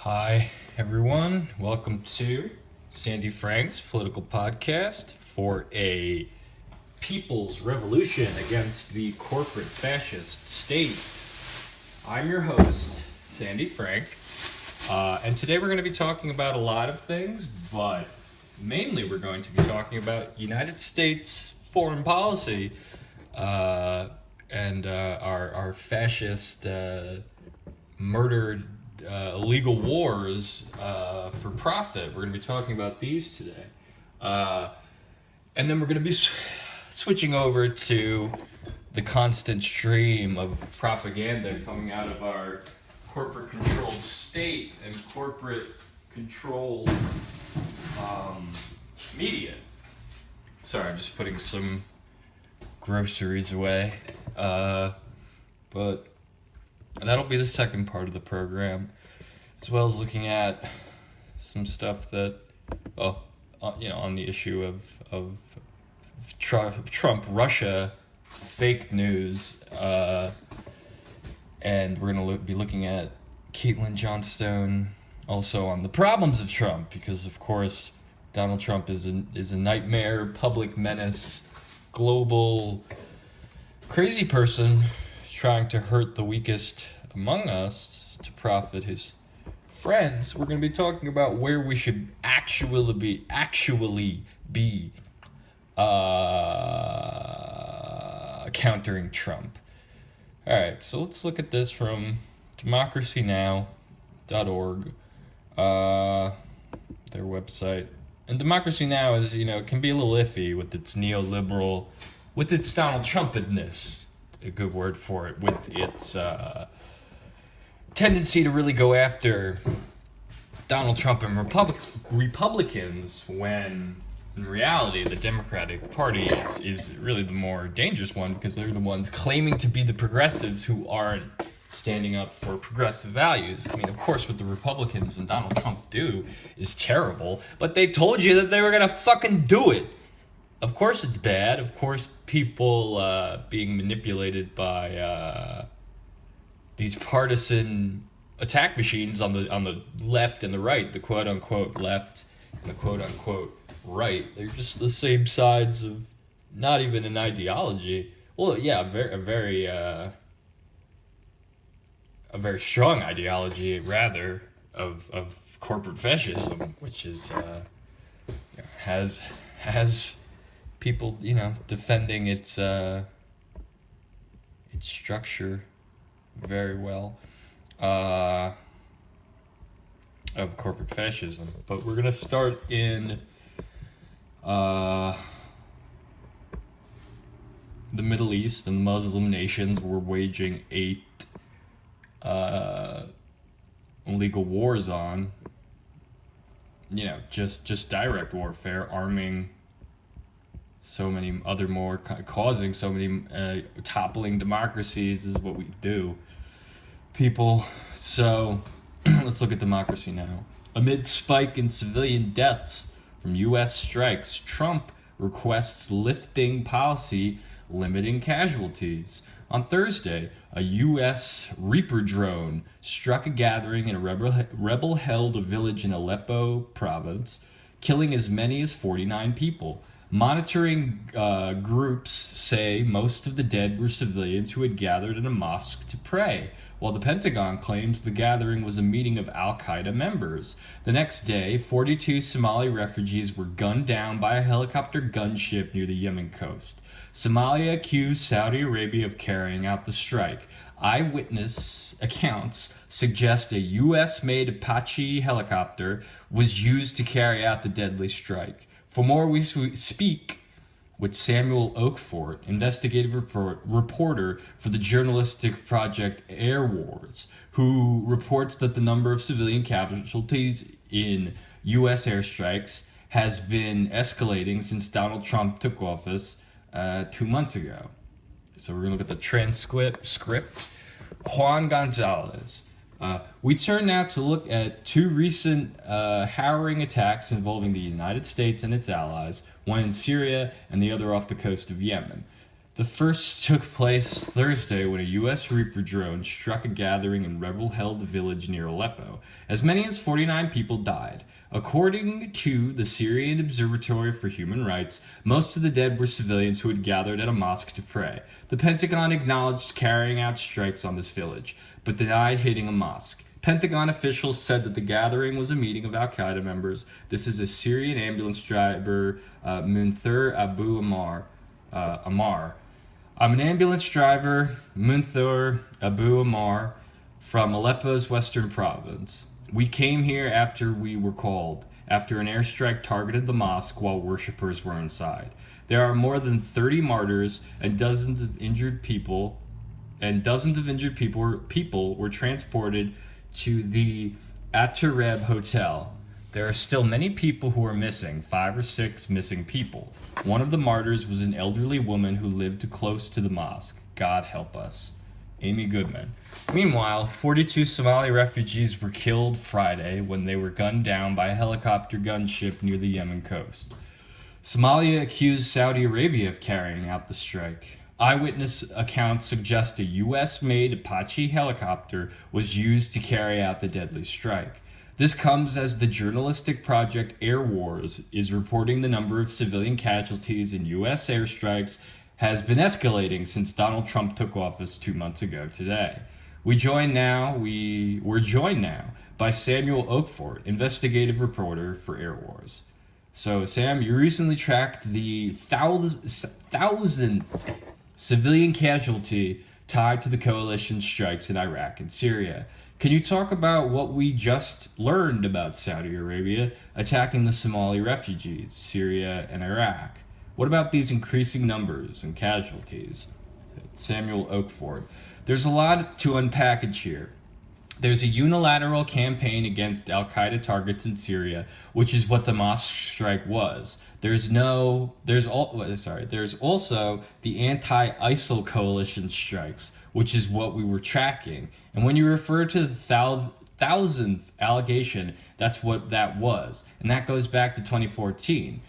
Hi, everyone. Welcome to Sandy Frank's political podcast for a people's revolution against the corporate fascist state. I'm your host, Sandy Frank, and today we're going to be talking about a lot of things, but mainly we're going to be talking about United States foreign policy and our fascist murdered illegal wars for profit. We're going to be talking about these today. And then we're going to be switching over to the constant stream of propaganda coming out of our corporate-controlled state and corporate-controlled media. Sorry, I'm just putting some groceries away. But that'll be the second part of the program, as well as looking at some stuff that, on the issue of Trump-Russia fake news, and we're going to be looking at Caitlin Johnstone also on the problems of Trump, because of course Donald Trump is a nightmare, public menace, global crazy person trying to hurt the weakest among us to profit his friends. We're going to be talking about where we should actually be countering Trump. All right, so let's look at this from democracynow.org, their website. And Democracy Now! Is, can be a little iffy with its neoliberal, with its Donald Trumpedness, a good word for it, with its tendency to really go after Donald Trump and Republicans, when in reality the Democratic Party is really the more dangerous one, because they're the ones claiming to be the progressives who aren't standing up for progressive values. I mean, of course, what the Republicans and Donald Trump do is terrible, but they told you that they were going to fucking do it. Of course it's bad. Of course people being manipulated by these partisan attack machines on the left and the right, the quote-unquote left and the quote-unquote right. They're just the same sides of not even an ideology. Well, yeah, a very strong ideology, rather, of corporate fascism, which is has people, defending its structure very well of corporate fascism. But we're gonna start in the Middle East, and the Muslim nations were waging 8 illegal wars on, just direct warfare, arming so many other more, causing so many toppling democracies is what we do, people. So let's look at Democracy Now! Amid spike in civilian deaths from U.S. strikes, Trump requests lifting policy limiting casualties. On Thursday, a U.S. Reaper drone struck a gathering in a rebel-held village in Aleppo province, killing as many as 49 people. Monitoring groups say most of the dead were civilians who had gathered in a mosque to pray, while the Pentagon claims the gathering was a meeting of al-Qaeda members. The next day, 42 Somali refugees were gunned down by a helicopter gunship near the Yemen coast. Somalia accused Saudi Arabia of carrying out the strike. Eyewitness accounts suggest a U.S.-made Apache helicopter was used to carry out the deadly strike. For more, we speak with Samuel Oakfort, investigative reporter for the journalistic project Air Wars, who reports that the number of civilian casualties in U.S. airstrikes has been escalating since Donald Trump took office 2 months ago. So we're going to look at the transcript. Juan Gonzalez. We turn now to look at 2 recent harrowing attacks involving the United States and its allies, one in Syria and the other off the coast of Yemen. The first took place Thursday when a U.S. Reaper drone struck a gathering in rebel-held village near Aleppo. As many as 49 people died. According to the Syrian Observatory for Human Rights, most of the dead were civilians who had gathered at a mosque to pray. The Pentagon acknowledged carrying out strikes on this village, but denied hitting a mosque. Pentagon officials said that the gathering was a meeting of al-Qaeda members. This is a Syrian ambulance driver, Munthur Abu Ammar. I'm an ambulance driver, Munthur Abu Ammar, from Aleppo's western province. We came here after we were called, after an airstrike targeted the mosque while worshippers were inside. There are more than 30 martyrs and dozens of injured people were transported to the At-Tareb Hotel. There are still many people who are missing, 5 or 6 missing people. One of the martyrs was an elderly woman who lived close to the mosque. God help us. Amy Goodman. Meanwhile, 42 Somali refugees were killed Friday when they were gunned down by a helicopter gunship near the Yemen coast. Somalia accused Saudi Arabia of carrying out the strike. Eyewitness accounts suggest a U.S.-made Apache helicopter was used to carry out the deadly strike. This comes as the journalistic project Air Wars is reporting the number of civilian casualties in U.S. airstrikes has been escalating since Donald Trump took office 2 months ago today. We're joined now by Samuel Oakford, investigative reporter for Air Wars. So, Sam, you recently tracked the thousand civilian casualty tied to the coalition strikes in Iraq and Syria. Can you talk about what we just learned about Saudi Arabia attacking the Somali refugees, Syria and Iraq? What about these increasing numbers and casualties? Samuel Oakford. There's a lot to unpackage here. There's a unilateral campaign against al-Qaeda targets in Syria, which is what the mosque strike was. There's also the anti-ISIL coalition strikes, which is what we were tracking. And when you refer to the thousandth allegation, that's what that was. And that goes back to 2014.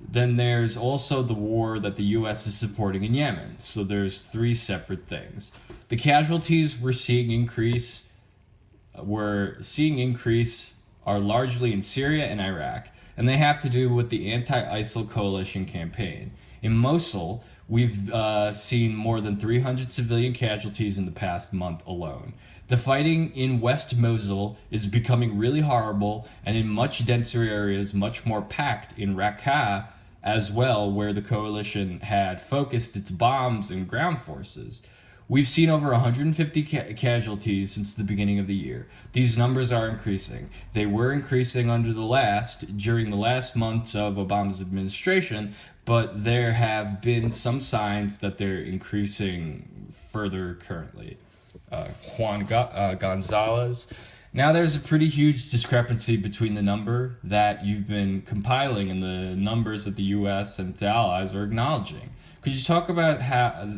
Then there's also the war that the U.S. is supporting in Yemen. So there's 3 separate things. The casualties we're seeing increase are largely in Syria and Iraq, and they have to do with the anti-ISIL coalition campaign. In Mosul, we've seen more than 300 civilian casualties in the past month alone. The fighting in West Mosul is becoming really horrible, and in much denser areas, much more packed in Raqqa as well, where the coalition had focused its bombs and ground forces. We've seen over 150 casualties since the beginning of the year. These numbers are increasing. They were increasing during the last months of Obama's administration, but there have been some signs that they're increasing further currently. Juan Gonzalez. Now there's a pretty huge discrepancy between the number that you've been compiling and the numbers that the U.S. and its allies are acknowledging. Could you talk about how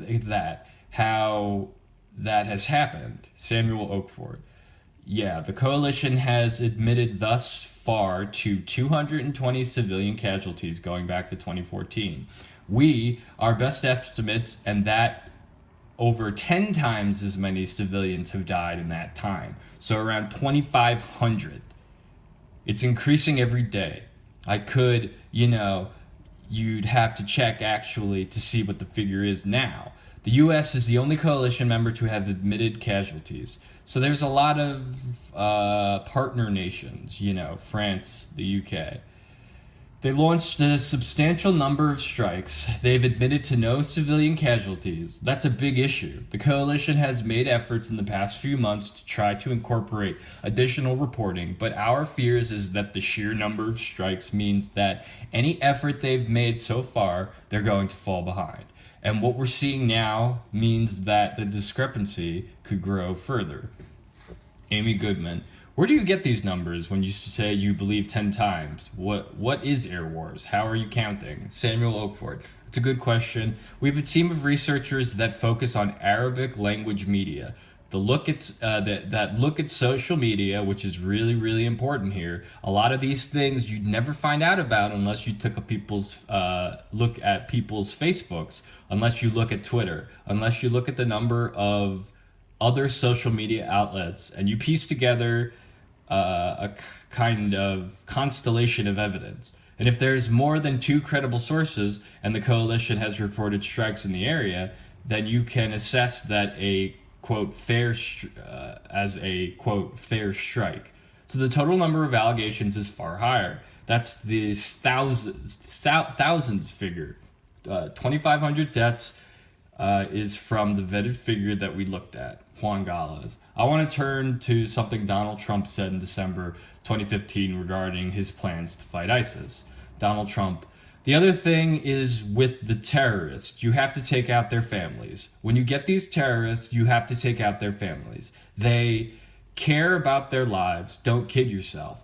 that has happened? Samuel Oakford. Yeah, the coalition has admitted thus far to 220 civilian casualties going back to 2014. Our best estimates, and that over 10 times as many civilians have died in that time. So around 2,500. It's increasing every day. You'd have to check actually to see what the figure is now. The U.S. is the only coalition member to have admitted casualties. So there's a lot of partner nations, France, the U.K. They launched a substantial number of strikes. They've admitted to no civilian casualties. That's a big issue. The coalition has made efforts in the past few months to try to incorporate additional reporting, but our fears is that the sheer number of strikes means that any effort they've made so far, they're going to fall behind. And what we're seeing now means that the discrepancy could grow further. Amy Goodman. Where do you get these numbers when you say you believe 10 times? What is Air Wars? How are you counting? Samuel Oakford. It's a good question. We have a team of researchers that focus on Arabic language media, The look at that look at social media, which is really, really important here. A lot of these things you'd never find out about unless you took a people's look at people's Facebooks, unless you look at Twitter, unless you look at the number of other social media outlets, and you piece together a kind of constellation of evidence. And if there's more than two credible sources and the coalition has reported strikes in the area, then you can assess that a quote as a quote fair strike. So the total number of allegations is far higher. That's the thousands figure. 2,500 deaths is from the vetted figure that we looked at, Juan Galaz. I want to turn to something Donald Trump said in December 2015 regarding his plans to fight ISIS. Donald Trump: the other thing is with the terrorists, you have to take out their families. When you get these terrorists, you have to take out their families. They care about their lives. Don't kid yourself.